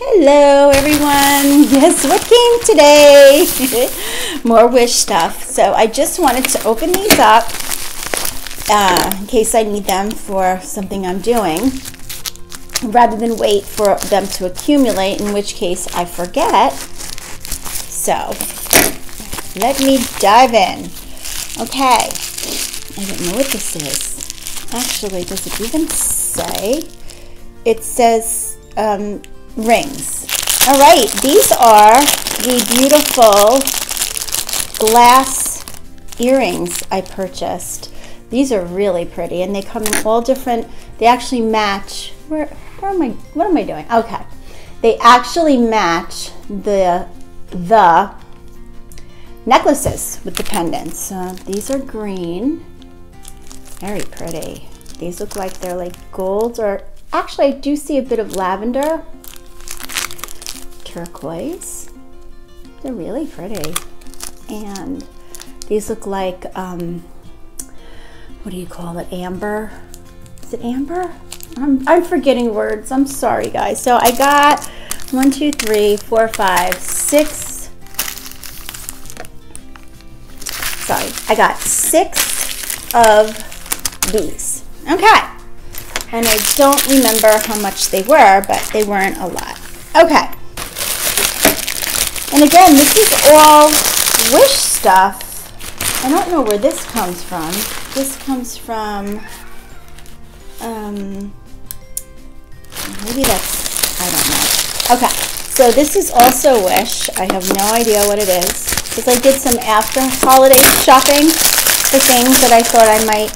Hello everyone. Guess what came today? More Wish stuff. So I just wanted to open these up in case I need them for something I'm doing, rather than wait for them to accumulate, in which case I forget. So let me dive in. Okay, I don't know what this is. Actually, does it even say? It says rings. All right, these are the beautiful glass earrings I purchased. These are really pretty, and they come in all different. They actually match. Where am I? What am I doing? Okay, they actually match the necklaces with the pendants. These are green, very pretty. These look like they're like gold, or actually I do see a bit of lavender, turquoise. They're really pretty. And these look like what do you call it? Amber? Is it amber? I'm forgetting words. I'm sorry, guys. So I got 1, 2, 3, 4, 5, 6. Sorry, I got 6 of these. Okay. And I don't remember how much they were, but they weren't a lot. Okay. And again, this is all Wish stuff. I don't know where this comes from. This comes from, maybe that's, I don't know. Okay, so this is also Wish. I have no idea what it is, because I did some after holiday shopping for things that I thought I might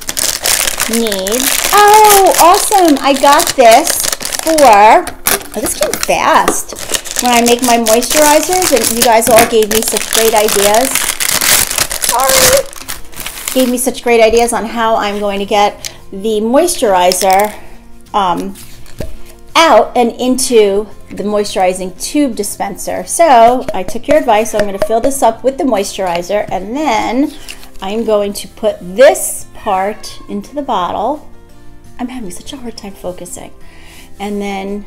need. Oh, awesome. I got this for, this came fast. When I make my moisturizers, and you guys all gave me such great ideas. Sorry. Gave me such great ideas on how I'm going to get the moisturizer out and into the moisturizing tube dispenser. So I took your advice. So I'm going to fill this up with the moisturizer, and then I'm going to put this part into the bottle. I'm having such a hard time focusing. And then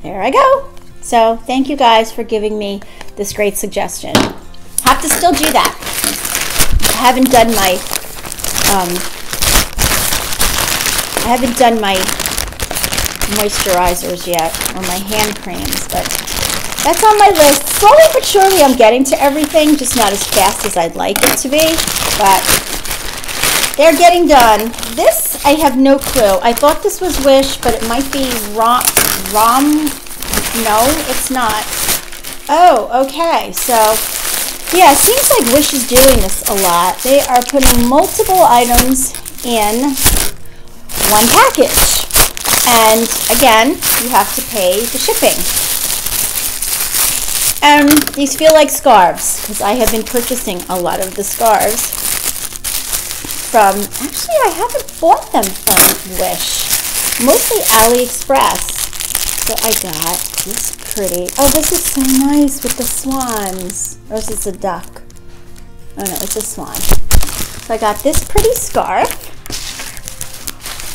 there I go. So thank you guys for giving me this great suggestion. Have to still do that. I haven't done my moisturizers yet, or my hand creams, but that's on my list. Slowly but surely I'm getting to everything, just not as fast as I'd like it to be, but they're getting done. This, I have no clue. I thought this was Wish, but it might be Rom. No, it's not. Oh, okay. So, yeah, it seems like Wish is doing this a lot. They are putting multiple items in one package. And again, you have to pay the shipping. And these feel like scarves, because I have been purchasing a lot of the scarves from, actually I haven't bought them from Wish, mostly AliExpress. So I got this pretty, oh, this is so nice with the swans. Or is this a duck? Oh no, it's a swan. So I got this pretty scarf.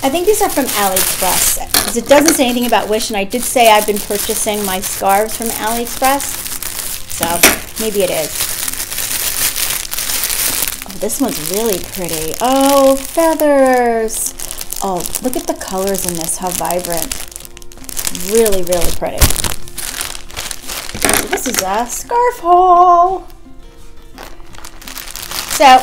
I think these are from AliExpress, because it doesn't say anything about Wish, and I did say I've been purchasing my scarves from AliExpress. So maybe it is. Oh, this one's really pretty. Oh, feathers. Oh, look at the colors in this, how vibrant. Really, really pretty. This is a scarf haul. So,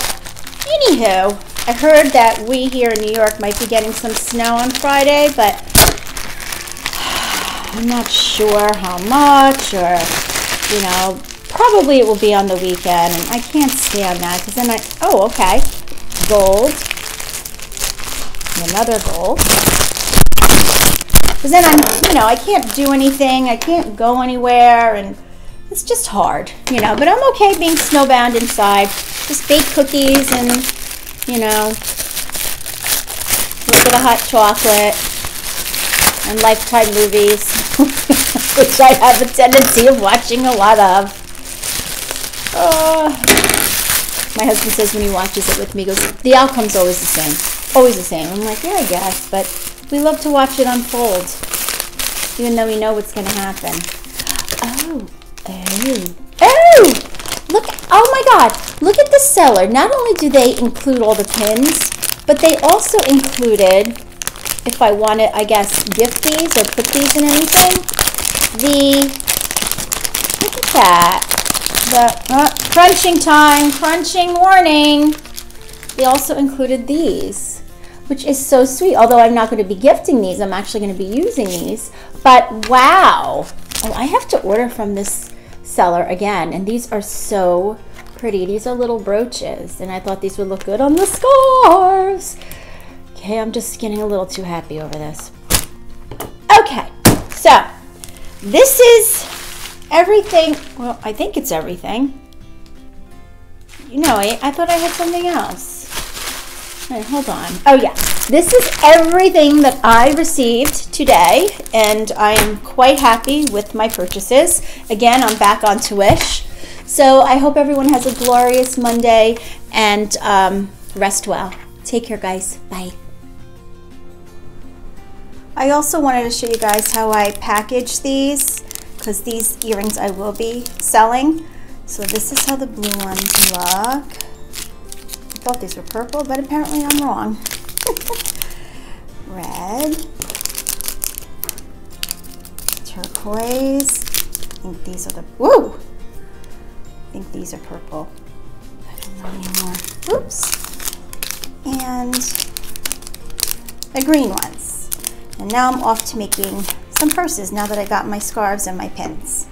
anywho, I heard that we here in New York might be getting some snow on Friday, but I'm not sure how much, or, you know, probably it will be on the weekend, and I can't stand that, because then oh, okay, gold, and another gold. Because then I can't do anything, I can't go anywhere, and it's just hard, but I'm okay being snowbound inside. Just bake cookies and, a little bit of hot chocolate and Lifetime movies, which I have a tendency of watching a lot of. My husband says when he watches it with me, he goes, the outcome's always the same. Always the same. I'm like, yeah, I guess, but we love to watch it unfold, even though we know what's going to happen. Oh, oh, oh! Look, oh my God, look at the seller. Not only do they include all the pins, but they also included, if I want to, I guess, gift these or put these in anything, look at that, the crunching time, crunching warning. They also included these, which is so sweet. Although I'm not going to be gifting these, I'm actually going to be using these. But wow, oh, I have to order from this seller again, and these are so pretty. These are little brooches, and I thought these would look good on the scarves. Okay, I'm just getting a little too happy over this. Okay, so this is everything. Well, I think it's everything. You know, I thought I had something else. Right, hold on. Oh yeah, this is everything that I received today, and I am quite happy with my purchases. Again, I'm back onto Wish. So I hope everyone has a glorious Monday, and rest well. Take care, guys. Bye. I also wanted to show you guys how I package these, because these earrings I will be selling. So this is how the blue ones look. I thought these were purple, but apparently I'm wrong. Red. Turquoise. I think these are the, whoa! I think these are purple. I don't know anymore. Oops. And the green ones. And now I'm off to making some purses now that I got my scarves and my pins.